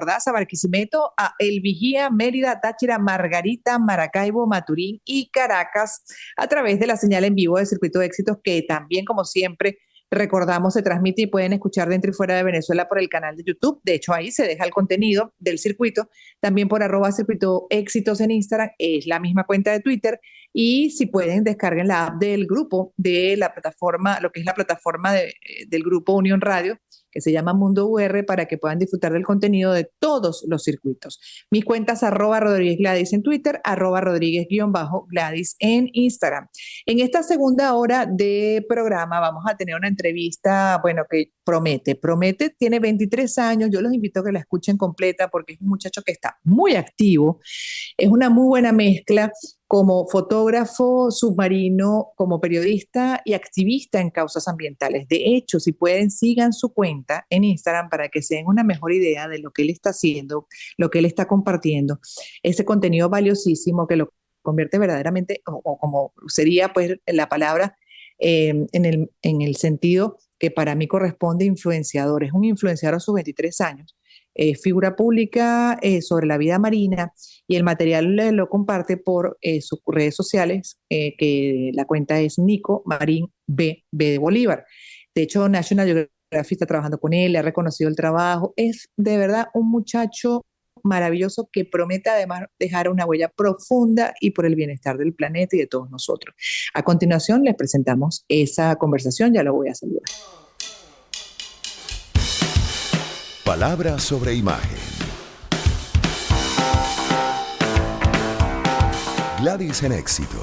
Mordaza, Barquisimeto, a El Vigía, Mérida, Táchira, Margarita, Maracaibo, Maturín y Caracas a través de la señal en vivo de Circuito de Éxitos que también, como siempre, recordamos, se transmite y pueden escuchar dentro y fuera de Venezuela por el canal de YouTube. De hecho, ahí se deja el contenido del circuito, también por @circuito éxitos en Instagram, es la misma cuenta de Twitter. Y si pueden, descarguen la app del grupo de la plataforma, lo que es la plataforma del grupo Unión Radio, que se llama Mundo UR, para que puedan disfrutar del contenido de todos los circuitos. Mis cuentas @Rodríguez Gladys en Twitter, @Rodríguez_Gladys en Instagram. En esta segunda hora de programa vamos a tener una entrevista, bueno, que promete, tiene 23 años, yo los invito a que la escuchen completa porque es un muchacho que está muy activo, es una muy buena mezcla como fotógrafo submarino, como periodista y activista en causas ambientales. De hecho, si pueden, sigan su cuenta en Instagram para que se den una mejor idea de lo que él está haciendo, lo que él está compartiendo, ese contenido valiosísimo que lo convierte verdaderamente, o como sería pues la palabra, en el sentido que para mí corresponde influenciador. Es un influenciador a sus 23 años, figura pública sobre la vida marina y el material lo comparte por sus redes sociales, que la cuenta es Nico Marín B de Bolívar. De hecho, National Geographic está trabajando con él, le ha reconocido el trabajo. Es de verdad un muchacho maravilloso que promete además dejar una huella profunda y por el bienestar del planeta y de todos nosotros. A continuación les presentamos esa conversación, ya lo voy a saludar. Palabra sobre imagen. Gladys en Éxitos.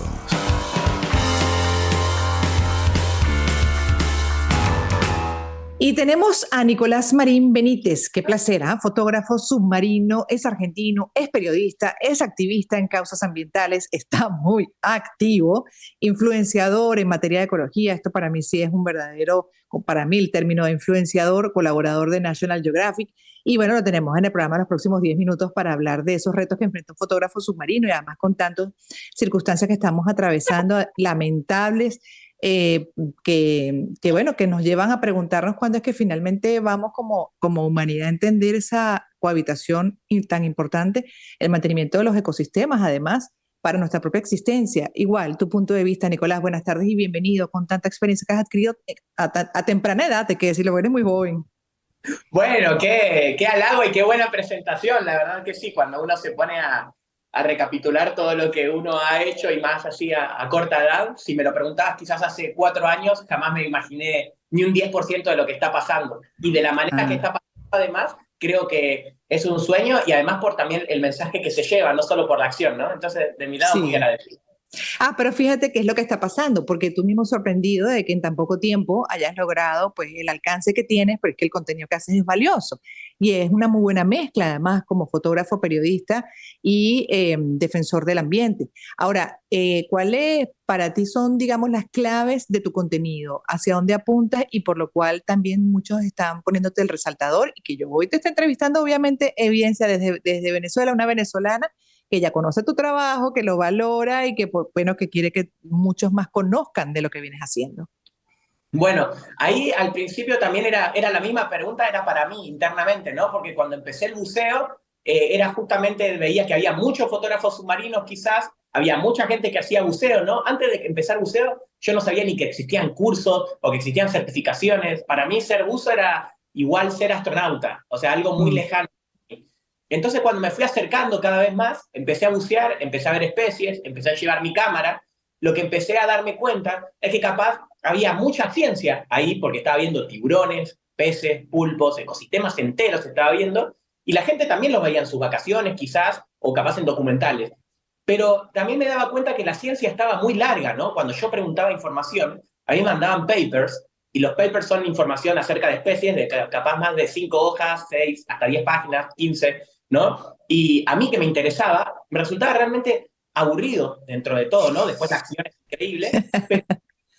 Y tenemos a Nicolás Marín Benítez, qué placer, ¿eh? Fotógrafo submarino, es argentino, es periodista, es activista en causas ambientales, está muy activo, influenciador en materia de ecología. Esto para mí sí es un verdadero, para mí el término de influenciador, colaborador de National Geographic. Y bueno, lo tenemos en el programa los próximos 10 minutos para hablar de esos retos que enfrenta un fotógrafo submarino y además con tantas circunstancias que estamos atravesando, lamentables, eh, bueno, que nos llevan a preguntarnos cuándo es que finalmente vamos como humanidad a entender esa cohabitación tan importante, el mantenimiento de los ecosistemas, además, para nuestra propia existencia. Igual, tu punto de vista, Nicolás, buenas tardes y bienvenido con tanta experiencia que has adquirido a temprana edad, te que decirlo, eres muy joven. Bueno, qué halago y qué buena presentación. La verdad que sí, cuando uno se pone a recapitular todo lo que uno ha hecho y más así a corta edad, si me lo preguntabas quizás hace 4 años, jamás me imaginé ni un 10% de lo que está pasando. Y de la manera que está pasando, además, creo que es un sueño y además por también el mensaje que se lleva, no solo por la acción, ¿no? Entonces, de mi lado, muy Sí. agradecido. Pero fíjate qué es lo que está pasando, porque tú mismo sorprendido de que en tan poco tiempo hayas logrado pues el alcance que tienes, pero es que el contenido que haces es valioso. Y es una muy buena mezcla, además, como fotógrafo, periodista y defensor del ambiente. Ahora, ¿cuáles para ti son, digamos, las claves de tu contenido? ¿Hacia dónde apuntas? Y por lo cual también muchos están poniéndote el resaltador y que yo hoy te estoy entrevistando, obviamente, evidencia desde Venezuela, una venezolana que ya conoce tu trabajo, que lo valora y que, bueno, que quiere que muchos más conozcan de lo que vienes haciendo. Bueno, ahí al principio también era la misma pregunta, era para mí internamente, ¿no? Porque cuando empecé el buceo, era justamente, veía que había muchos fotógrafos submarinos quizás, había mucha gente que hacía buceo, ¿no? Antes de empezar buceo, yo no sabía ni que existían cursos o que existían certificaciones. Para mí ser buzo era igual ser astronauta, o sea, algo muy lejano. Entonces cuando me fui acercando cada vez más, empecé a bucear, empecé a ver especies, empecé a llevar mi cámara, lo que empecé a darme cuenta es que capaz había mucha ciencia ahí, porque estaba viendo tiburones, peces, pulpos, ecosistemas enteros estaba viendo, y la gente también los veía en sus vacaciones quizás, o capaz en documentales. Pero también me daba cuenta que la ciencia estaba muy larga, ¿no? Cuando yo preguntaba información, a mí me mandaban papers, y los papers son información acerca de especies, de capaz más de 5 hojas, 6, hasta 10 páginas, 15, ¿no? Y a mí que me interesaba, me resultaba realmente aburrido dentro de todo, ¿no? Después la acción es increíble, pero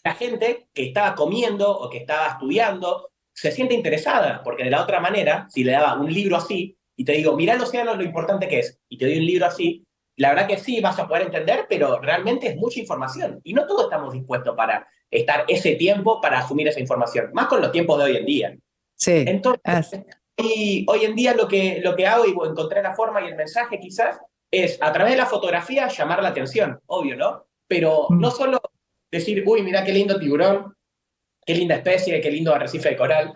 la gente que estaba comiendo o que estaba estudiando se siente interesada, porque de la otra manera, si le daba un libro así y te digo, mirá el océano lo importante que es, y te doy un libro así, la verdad que sí vas a poder entender, pero realmente es mucha información y no todos estamos dispuestos para estar ese tiempo para asumir esa información, más con los tiempos de hoy en día. Sí. Entonces, hoy en día lo que hago, y encontré la forma y el mensaje quizás, es a través de la fotografía llamar la atención, obvio, ¿no? Pero no Mm, solo decir, uy, mira qué lindo tiburón, qué linda especie, qué lindo arrecife de coral,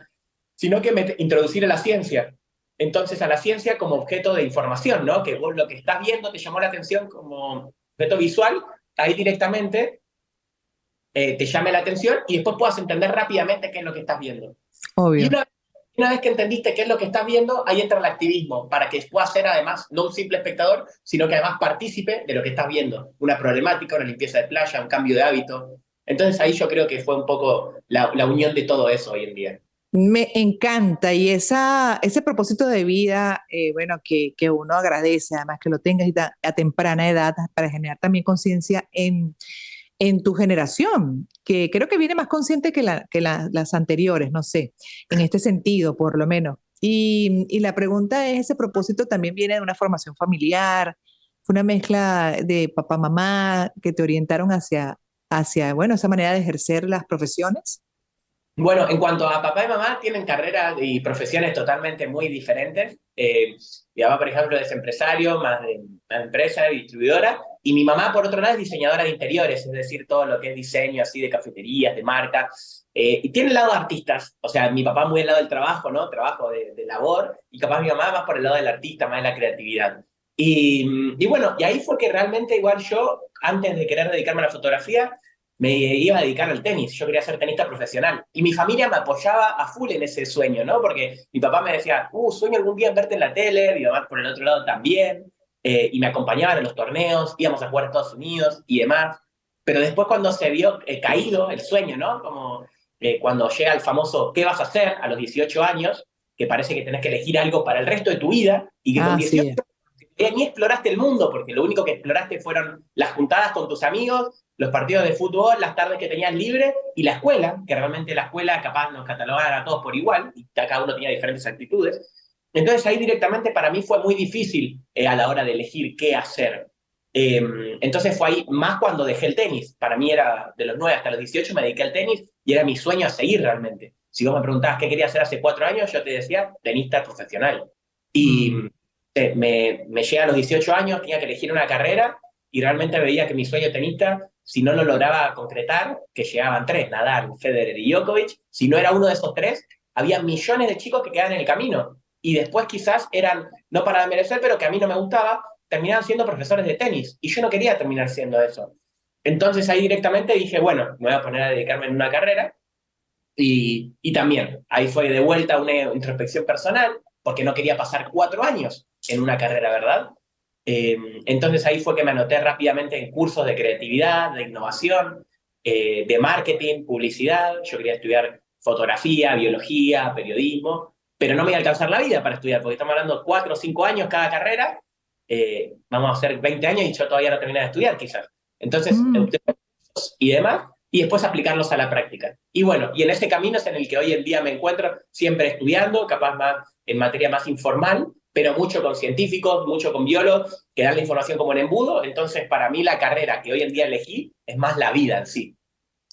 sino que introducir a la ciencia. Entonces, a la ciencia como objeto de información, ¿no? Que vos lo que estás viendo te llamó la atención como objeto visual, ahí directamente te llame la atención y después puedas entender rápidamente qué es lo que estás viendo. Y obvio. una vez que entendiste qué es lo que estás viendo, ahí entra el activismo, para que puedas ser además no un simple espectador, sino que además partícipe de lo que estás viendo. Una problemática, una limpieza de playa, un cambio de hábito. Entonces ahí yo creo que fue un poco la unión de todo eso hoy en día. Me encanta y ese propósito de vida, bueno, que uno agradece, además que lo tengas a temprana edad para generar también conciencia en tu generación, que creo que viene más consciente que, las anteriores, no sé, en este sentido, por lo menos. Y la pregunta es, ¿ese propósito también viene de una formación familiar? ¿Fue una mezcla de papá, mamá que te orientaron bueno, esa manera de ejercer las profesiones? Bueno, en cuanto a papá y mamá, tienen carreras y profesiones totalmente muy diferentes. Mi papá, por ejemplo, es empresario, más de una empresa distribuidora, y mi mamá, por otro lado, es diseñadora de interiores, es decir, todo lo que es diseño así de cafeterías, de marca. Y tiene el lado de artistas, o sea, mi papá muy del lado del trabajo, ¿no? Trabajo de labor, y capaz mi mamá más por el lado del artista, más de la creatividad. Y bueno, y ahí fue que realmente igual yo, antes de querer dedicarme a la fotografía, me iba a dedicar al tenis, yo quería ser tenista profesional. Y mi familia me apoyaba a full en ese sueño, ¿no? Porque mi papá me decía, sueño algún día en verte en la tele, mi mamá por el otro lado también, y me acompañaban en los torneos, íbamos a jugar a Estados Unidos y demás. Pero después cuando se vio caído el sueño, ¿no? Como cuando llega el famoso ¿qué vas a hacer? A los 18 años, que parece que tenés que elegir algo para el resto de tu vida, y que con Así 18 es. ni exploraste el mundo, porque lo único que exploraste fueron las juntadas con tus amigos, los partidos de fútbol, las tardes que tenías libre y la escuela, que realmente la escuela capaz nos catalogaban a todos por igual y cada uno tenía diferentes actitudes. Entonces ahí directamente para mí fue muy difícil a la hora de elegir qué hacer. Entonces fue ahí más cuando dejé el tenis. Para mí era de los 9 hasta los 18 me dediqué al tenis y era mi sueño a seguir realmente. Si vos me preguntabas qué quería hacer hace 4 años, yo te decía tenista profesional. Y Mm. me llega a los 18 años, tenía que elegir una carrera y realmente veía que mi sueño tenista, si no lo lograba concretar, que llegaban tres, Nadal, Federer y Djokovic, si no era uno de esos tres, había millones de chicos que quedaban en el camino. Y después quizás eran, no para merecer, pero que a mí no me gustaba, terminaban siendo profesores de tenis. Y yo no quería terminar siendo eso. Entonces ahí directamente dije, bueno, me voy a poner a dedicarme en una carrera y también, ahí fue de vuelta una introspección personal, porque no quería pasar 4 años en una carrera, ¿verdad? Eh, entonces ahí fue que me anoté rápidamente en cursos de creatividad, de innovación, de marketing, publicidad. Yo quería estudiar fotografía, biología, periodismo, pero no me iba a alcanzar la vida para estudiar, porque estamos hablando de 4 o 5 años cada carrera. Vamos a hacer 20 años y yo todavía no terminé de estudiar, quizás. Entonces, Mm. y demás, y después aplicarlos a la práctica. Y bueno, y en ese camino es en el que hoy en día me encuentro siempre estudiando, capaz más en materia más informal, pero mucho con científicos, mucho con biólogos, que dan la información como en embudo. Entonces, para mí la carrera que hoy en día elegí es más la vida en sí.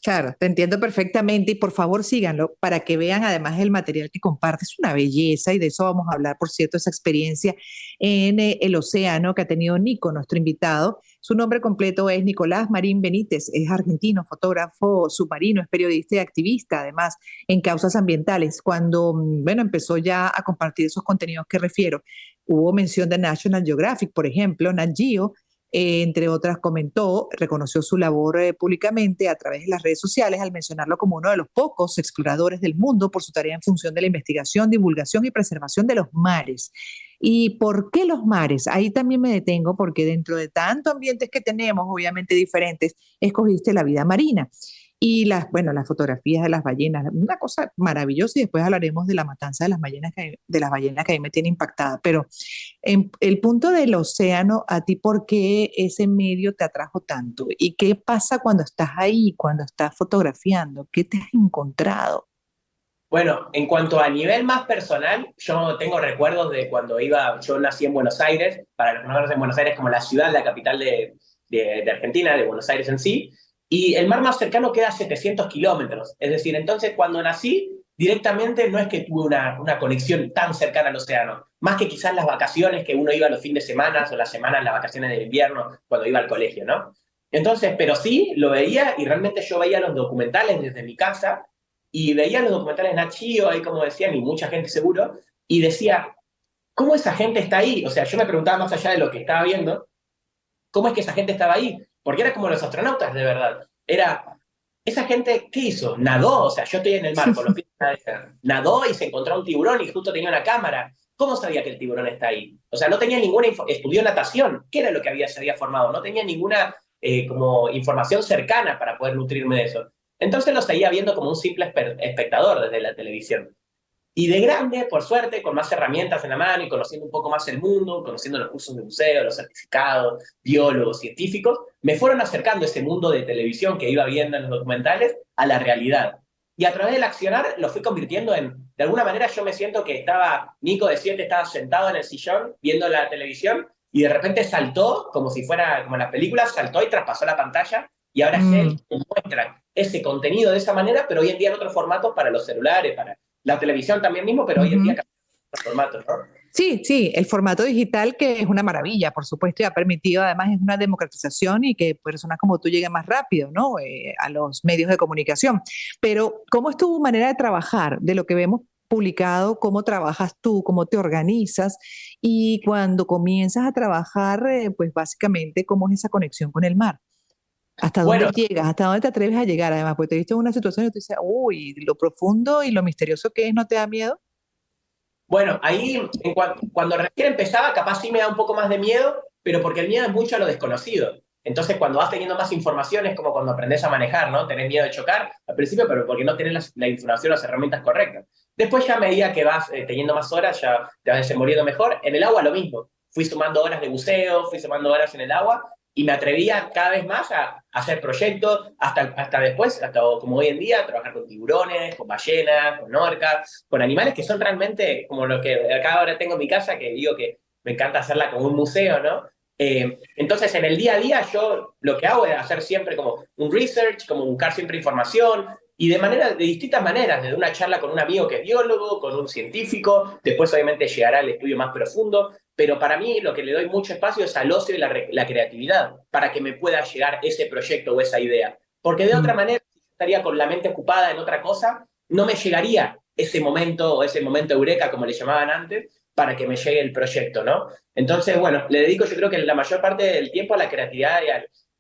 Claro, te entiendo perfectamente y por favor síganlo para que vean además el material que comparte. Es una belleza y de eso vamos a hablar, por cierto, esa experiencia en el océano que ha tenido Nico, nuestro invitado. Su nombre completo es Nicolás Marín Benítez, es argentino, fotógrafo submarino, es periodista y activista además en causas ambientales. Cuando, bueno, empezó ya a compartir esos contenidos que refiero, hubo mención de National Geographic, por ejemplo, Nat Geo, entre otras, comentó, reconoció su labor públicamente a través de las redes sociales al mencionarlo como uno de los pocos exploradores del mundo por su tarea en función de la investigación, divulgación y preservación de los mares. ¿Y por qué los mares? Ahí también me detengo porque dentro de tantos ambientes que tenemos, obviamente diferentes, escogiste la vida marina. Y bueno, las fotografías de las ballenas, una cosa maravillosa, y después hablaremos de la matanza de las ballenas que a mí me tiene impactada. Pero en el punto del océano, ¿a ti por qué ese medio te atrajo tanto? ¿Y qué pasa cuando estás ahí, cuando estás fotografiando? ¿Qué te has encontrado? Bueno, en cuanto a nivel más personal, yo tengo recuerdos de cuando yo nací en Buenos Aires, para los que no conocen Buenos Aires como la ciudad, la capital de Argentina, de Buenos Aires en sí, y el mar más cercano queda a 700 kilómetros. Es decir, entonces cuando nací, directamente no es que tuve una conexión tan cercana al océano, más que quizás las vacaciones que uno iba los fines de semana o las semanas, las vacaciones de invierno, cuando iba al colegio, ¿no? Entonces, pero sí, lo veía y realmente yo veía los documentales desde mi casa y veía los documentales de Nat Geo, ahí como decían, y mucha gente seguro, y decía, ¿cómo esa gente está ahí? O sea, yo me preguntaba más allá de lo que estaba viendo, ¿cómo es que esa gente estaba ahí? Porque era como los astronautas, de verdad. Era, esa gente, ¿qué hizo? Nadó, o sea, yo estoy en el mar con los pies en la arena. Nadó y se encontró un tiburón y justo tenía una cámara. ¿Cómo sabía que el tiburón está ahí? O sea, no tenía ninguna estudió natación. ¿Qué era lo que se había formado? No tenía ninguna como información cercana para poder nutrirme de eso. Entonces lo seguía viendo como un simple espectador desde la televisión. Y de grande, por suerte, con más herramientas en la mano y conociendo un poco más el mundo, conociendo los cursos de museo, los certificados, biólogos, científicos, me fueron acercando ese mundo de televisión que iba viendo en los documentales a la realidad. Y a través del accionar lo fui convirtiendo de alguna manera yo me siento que Nico de 7 estaba sentado en el sillón viendo la televisión y de repente saltó, como si fuera como en las películas, saltó y traspasó la pantalla y ahora es él que muestra ese contenido de esa manera, pero hoy en día en otros formatos para los celulares, para la televisión también mismo, pero hoy en día cambian los formatos, ¿no? Sí, sí, el formato digital que es una maravilla, por supuesto, y ha permitido además es una democratización y que personas como tú lleguen más rápido, ¿no? A los medios de comunicación. Pero, ¿cómo es tu manera de trabajar? De lo que vemos publicado, ¿cómo trabajas tú? ¿Cómo te organizas? Y cuando comienzas a trabajar, pues básicamente, ¿cómo es esa conexión con el mar? ¿Hasta dónde Bueno, llegas? ¿Hasta dónde te atreves a llegar? Además, pues te viste en una situación y tú dices, uy, lo profundo y lo misterioso que es, ¿no te da miedo? bueno, ahí cuando recién empezaba, capaz sí me da un poco más de miedo, pero porque el miedo es mucho a lo desconocido. Entonces, cuando vas teniendo más información, es como cuando aprendes a manejar, ¿no? Tenés miedo de chocar al principio, pero porque no tenés la información, las herramientas correctas. Después, ya a medida que vas teniendo más horas, ya te vas desenvolviendo mejor. En el agua, lo mismo. Fui sumando horas de buceo, fui sumando horas en el agua y me atrevía cada vez más a hacer proyectos, hasta después, hasta como hoy en día, trabajar con tiburones, con ballenas, con orcas, con animales que son realmente como lo que acá ahora tengo en mi casa, que digo que me encanta hacerla como un museo, ¿no? Entonces, en el día a día, yo lo que hago es hacer siempre como un research, como buscar siempre información, y de distintas maneras, desde una charla con un amigo que es biólogo, con un científico, después obviamente llegará al estudio más profundo, pero para mí lo que le doy mucho espacio es al ocio y la creatividad, para que me pueda llegar ese proyecto o esa idea. Porque de otra Mm. manera, si yo estaría con la mente ocupada en otra cosa, no me llegaría ese momento o ese momento eureka, como le llamaban antes, para que me llegue el proyecto, ¿no? Entonces, bueno, le dedico yo creo que la mayor parte del tiempo a la creatividad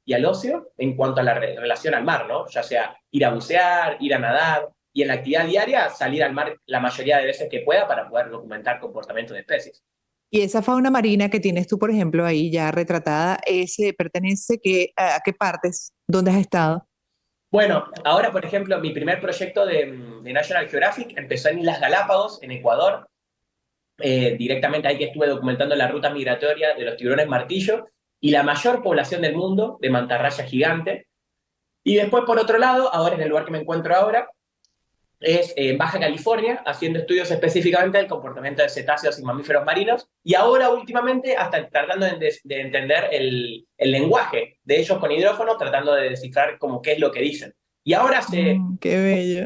y al ocio en cuanto a la relación al mar, ¿no? Ya sea ir a bucear, ir a nadar, y en la actividad diaria salir al mar la mayoría de veces que pueda para poder documentar comportamientos de especies. Y esa fauna marina que tienes tú, por ejemplo, ahí ya retratada, ese pertenece a qué partes, dónde has estado. Bueno, ahora, por ejemplo, mi primer proyecto de National Geographic empezó en Islas Galápagos, en Ecuador. Directamente ahí que estuve documentando la ruta migratoria de los tiburones martillo y la mayor población del mundo de mantarraya gigante. Y después, por otro lado, ahora en el lugar que me encuentro ahora, es en Baja California, haciendo estudios específicamente del comportamiento de cetáceos y mamíferos marinos, y ahora últimamente hasta tratando de entender el lenguaje de ellos con hidrófonos, tratando de descifrar como qué es lo que dicen. Y ahora Qué bello.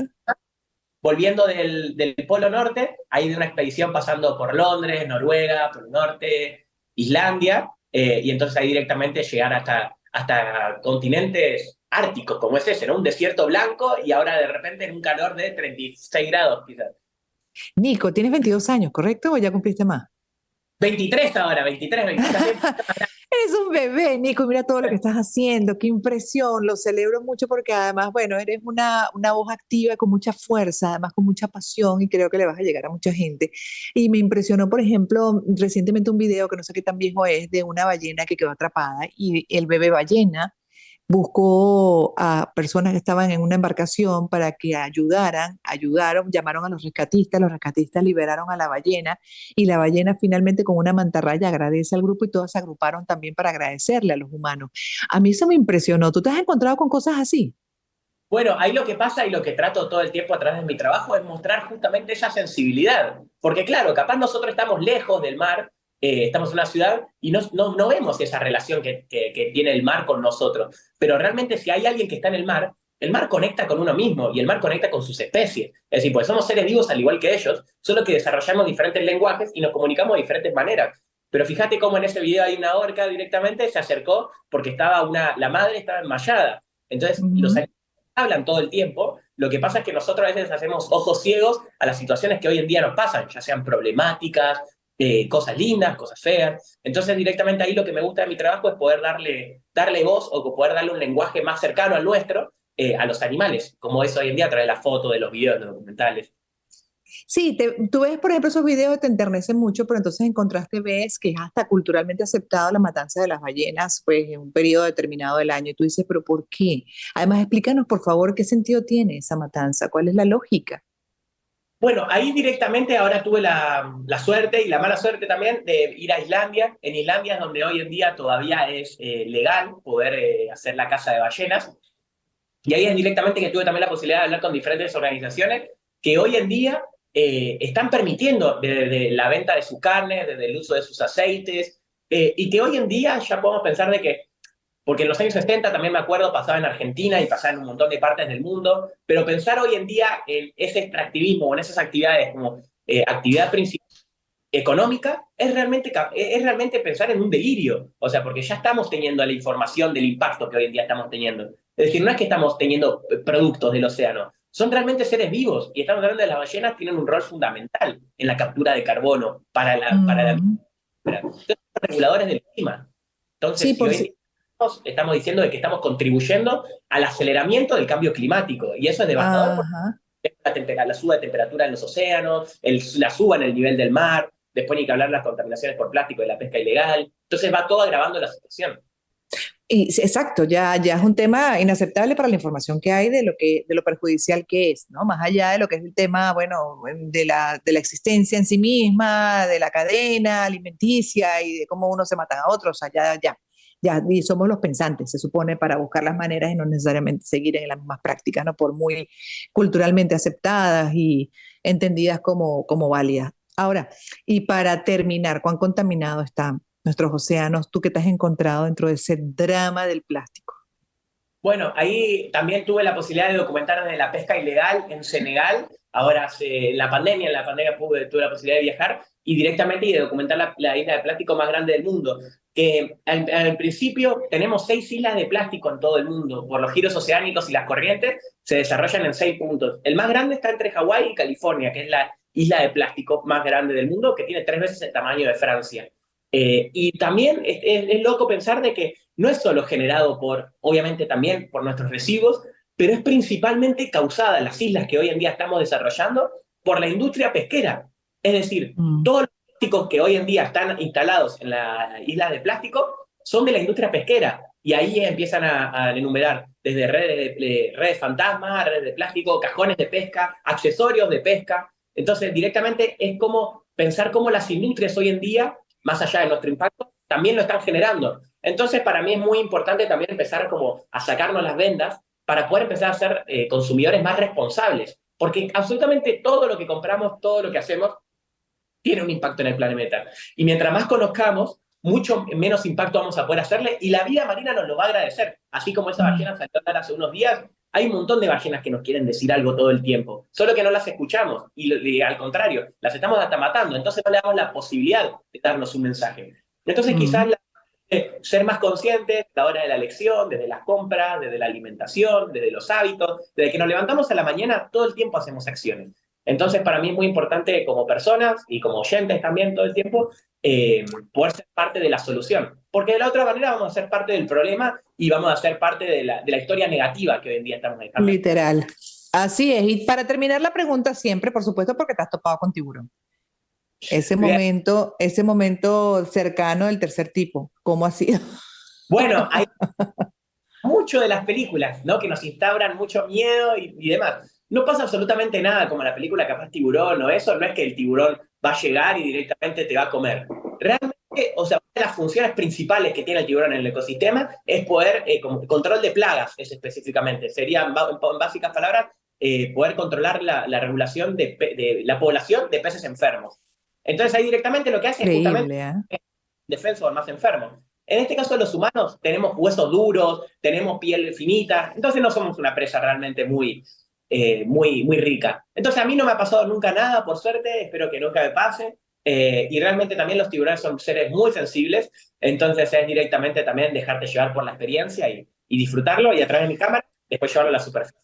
volviendo del Polo Norte, ahí de una expedición pasando por Londres, Noruega, Polo Norte, Islandia, y entonces ahí directamente llegar hasta continentes árticos, como es ese, ¿no? Un desierto blanco y ahora de repente en un calor de 36 grados, quizás. Nico, tienes 22 años, ¿correcto? ¿O ya cumpliste más? 23 ahora, 23, 23 también. Eres un bebé, Nico, y mira todo lo que estás haciendo, qué impresión, lo celebro mucho porque además, bueno, eres una voz activa con mucha fuerza, además con mucha pasión y creo que le vas a llegar a mucha gente. Y me impresionó, por ejemplo, recientemente un video que no sé qué tan viejo es, de una ballena que quedó atrapada y el bebé ballena buscó a personas que estaban en una embarcación para que ayudaron, llamaron a los rescatistas liberaron a la ballena y la ballena finalmente con una mantarraya agradece al grupo y todas se agruparon también para agradecerle a los humanos. A mí eso me impresionó. ¿Tú te has encontrado con cosas así? Bueno, ahí lo que pasa y lo que trato todo el tiempo a través de mi trabajo es mostrar justamente esa sensibilidad. Porque claro, capaz nosotros estamos lejos del mar, estamos en una ciudad y no vemos esa relación que tiene el mar con nosotros. Pero realmente si hay alguien que está en el mar, el mar conecta con uno mismo y el mar conecta con sus especies. Es decir, pues somos seres vivos al igual que ellos, solo que desarrollamos diferentes lenguajes y nos comunicamos de diferentes maneras. Pero fíjate cómo en ese video hay una orca directamente, se acercó porque la madre estaba enmayada. Entonces, los Ujú. animales hablan todo el tiempo. Lo que pasa es que nosotros a veces hacemos ojos ciegos a las situaciones que hoy en día nos pasan, ya sean problemáticas, cosas lindas, cosas feas. Entonces, directamente ahí lo que me gusta de mi trabajo es poder darle voz o poder darle un lenguaje más cercano al nuestro a los animales, como es hoy en día a través de la foto, de los videos, de los documentales. Sí, tú ves, por ejemplo, esos videos te enternecen mucho, pero entonces en contraste ves que es hasta culturalmente aceptado la matanza de las ballenas, pues en un periodo determinado del año. Y tú dices, ¿pero por qué? Además, explícanos, por favor, qué sentido tiene esa matanza, cuál es la lógica. Bueno, ahí directamente ahora tuve la suerte y la mala suerte también de ir a Islandia. En Islandia es donde hoy en día todavía es legal poder hacer la caza de ballenas. Y ahí es directamente que tuve también la posibilidad de hablar con diferentes organizaciones que hoy en día están permitiendo desde la venta de su carne, desde el uso de sus aceites, y que hoy en día ya podemos pensar de que porque en los años 70 también me acuerdo, pasaba en Argentina y pasaba en un montón de partes del mundo, pero pensar hoy en día en ese extractivismo o en esas actividades como actividad principal económica es realmente pensar en un delirio, o sea, porque ya estamos teniendo la información del impacto que hoy en día estamos teniendo. Es decir, no es que estamos teniendo productos del océano, son realmente seres vivos y estamos hablando de las ballenas, tienen un rol fundamental en la captura de carbono para la Mm, entonces, son reguladores del clima. sí, Entonces, si por hoy en si. día estamos diciendo de que estamos contribuyendo al aceleramiento del cambio climático, y eso es devastador porque Ajá. la suba de temperatura en los océanos, la suba en el nivel del mar, después ni que hablar de las contaminaciones por plástico y la pesca ilegal, entonces va todo agravando la situación. Y, sí, exacto, ya es un tema inaceptable para la información que hay de lo perjudicial que es, ¿no? Más allá de lo que es el tema, bueno, de la existencia en sí misma, de la cadena alimenticia y de cómo uno se mata a otros, o sea, y somos los pensantes, se supone, para buscar las maneras y no necesariamente seguir en las mismas prácticas, ¿no? Por muy culturalmente aceptadas y entendidas como válidas. Ahora, y para terminar, ¿cuán contaminados están nuestros océanos? ¿Tú qué te has encontrado dentro de ese drama del plástico? Bueno, ahí también tuve la posibilidad de documentar de la pesca ilegal en Senegal. Ahora, en la pandemia tuve la posibilidad de viajar y directamente y de documentar la isla de plástico más grande del mundo. Que al principio tenemos 6 islas de plástico en todo el mundo. Por los giros oceánicos y las corrientes se desarrollan en 6 puntos. El más grande está entre Hawái y California, que es la isla de plástico más grande del mundo, que tiene 3 veces el tamaño de Francia. Y también es loco pensar de que no es solo generado obviamente también por nuestros residuos, pero es principalmente causada en las islas que hoy en día estamos desarrollando por la industria pesquera. Es decir, Mm, todos los plásticos que hoy en día están instalados en las islas de plástico son de la industria pesquera. Y ahí empiezan a enumerar desde redes fantasmas, redes de plástico, cajones de pesca, accesorios de pesca. Entonces, directamente es como pensar cómo las industrias hoy en día, más allá de nuestro impacto, también lo están generando. Entonces, para mí es muy importante también empezar como a sacarnos las vendas para poder empezar a ser consumidores más responsables. Porque absolutamente todo lo que compramos, todo lo que hacemos, tiene un impacto en el planeta. Y mientras más conozcamos, mucho menos impacto vamos a poder hacerle y la vida marina nos lo va a agradecer. Así como esa mm. ballena salió a hablar hace unos días, hay un montón de ballenas que nos quieren decir algo todo el tiempo, solo que no las escuchamos y al contrario, las estamos hasta matando, entonces no le damos la posibilidad de darnos un mensaje. Entonces quizás Mm. ser más conscientes a la hora de la elección, desde las compras, desde la alimentación, desde los hábitos, desde que nos levantamos a la mañana, todo el tiempo hacemos acciones. Entonces, para mí es muy importante como personas y como oyentes también todo el tiempo, poder ser parte de la solución. Porque de la otra manera vamos a ser parte del problema y vamos a ser parte de la historia negativa que hoy en día estamos dejando. Literal. Así es. Y para terminar la pregunta siempre, por supuesto, porque te has topado con tiburón. Ese momento cercano del tercer tipo, ¿cómo ha sido? Bueno, hay mucho de las películas, ¿no? Que nos instauran mucho miedo y demás. No pasa absolutamente nada como la película Capaz Tiburón o eso, no es que el tiburón va a llegar y directamente te va a comer. Realmente, o sea, una de las funciones principales que tiene el tiburón en el ecosistema es poder, como control de plagas, es específicamente. Sería, en básicas palabras, poder controlar la regulación de la población de peces enfermos. Entonces ahí directamente lo que hace es justamente Increíble, ¿eh? defensa del más enfermo. En este caso, los humanos tenemos huesos duros, tenemos piel finita, entonces no somos una presa realmente muy rica. Entonces a mí no me ha pasado nunca nada, por suerte, espero que nunca me pase. Y realmente también los tiburones son seres muy sensibles, entonces es directamente también dejarte llevar por la experiencia y disfrutarlo y a través de mi cámara, después llevarlo a la superficie.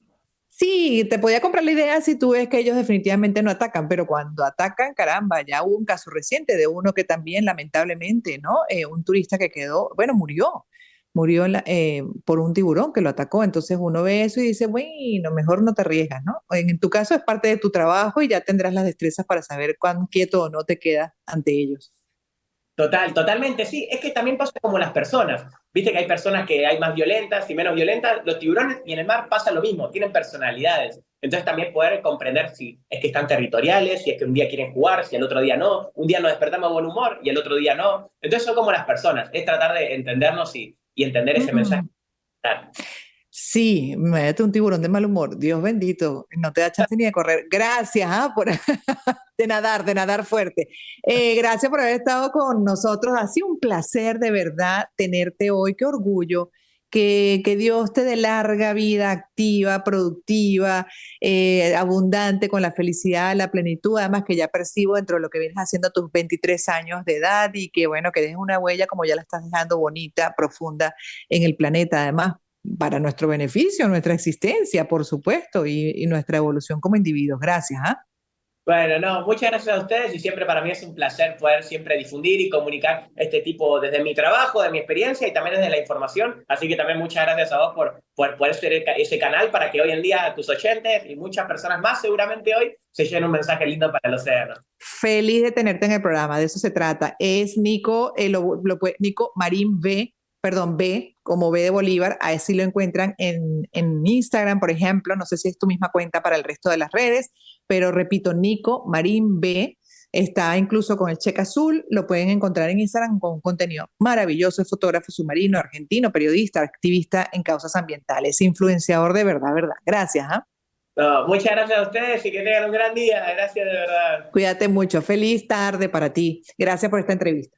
Sí, te podía comprar la idea si tú ves que ellos definitivamente no atacan, pero cuando atacan, caramba, ya hubo un caso reciente de uno que también lamentablemente, ¿no? Un turista que quedó, bueno, murió por un tiburón que lo atacó. Entonces uno ve eso y dice, bueno, mejor no te arriesgas, ¿no? En tu caso es parte de tu trabajo y ya tendrás las destrezas para saber cuán quieto o no te quedas ante ellos. Totalmente, sí. Es que también pasa como las personas. Viste que hay personas que hay más violentas y menos violentas. Los tiburones y en el mar pasa lo mismo, tienen personalidades. Entonces también poder comprender si es que están territoriales, si es que un día quieren jugar, si el otro día no. Un día nos despertamos de buen humor y el otro día no. Entonces son como las personas. Es tratar de entendernos y entender ese mensaje. Mm. Sí, imagínate un tiburón de mal humor. Dios bendito, no te da chance ni de correr. Gracias, por de nadar fuerte. Gracias por haber estado con nosotros. Ha sido un placer de verdad tenerte hoy. Qué orgullo. Que Dios te dé larga vida, activa, productiva, abundante, con la felicidad, la plenitud, además que ya percibo dentro de lo que vienes haciendo a tus 23 años de edad y que bueno, que dejes una huella como ya la estás dejando bonita, profunda en el planeta, además para nuestro beneficio, nuestra existencia, por supuesto, y nuestra evolución como individuos. Gracias. ¿Ah? Bueno, no, muchas gracias a ustedes y siempre para mí es un placer poder siempre difundir y comunicar este tipo desde mi trabajo, de mi experiencia y también desde la información. Así que también muchas gracias a vos por poder ser ese canal para que hoy en día tus oyentes y muchas personas más seguramente hoy se lleven un mensaje lindo para el océano. Feliz de tenerte en el programa, de eso se trata. Es Nico, Nico Marín B, perdón, B, como B de Bolívar, así lo encuentran en Instagram, por ejemplo, no sé si es tu misma cuenta para el resto de las redes, pero repito, Nico Marín B, está incluso con el cheque azul, lo pueden encontrar en Instagram con un contenido maravilloso, es fotógrafo submarino, argentino, periodista, activista en causas ambientales, influenciador de verdad, verdad. Gracias. ¿Ah? No, muchas gracias a ustedes y que tengan un gran día. Gracias de verdad. Cuídate mucho, feliz tarde para ti. Gracias por esta entrevista.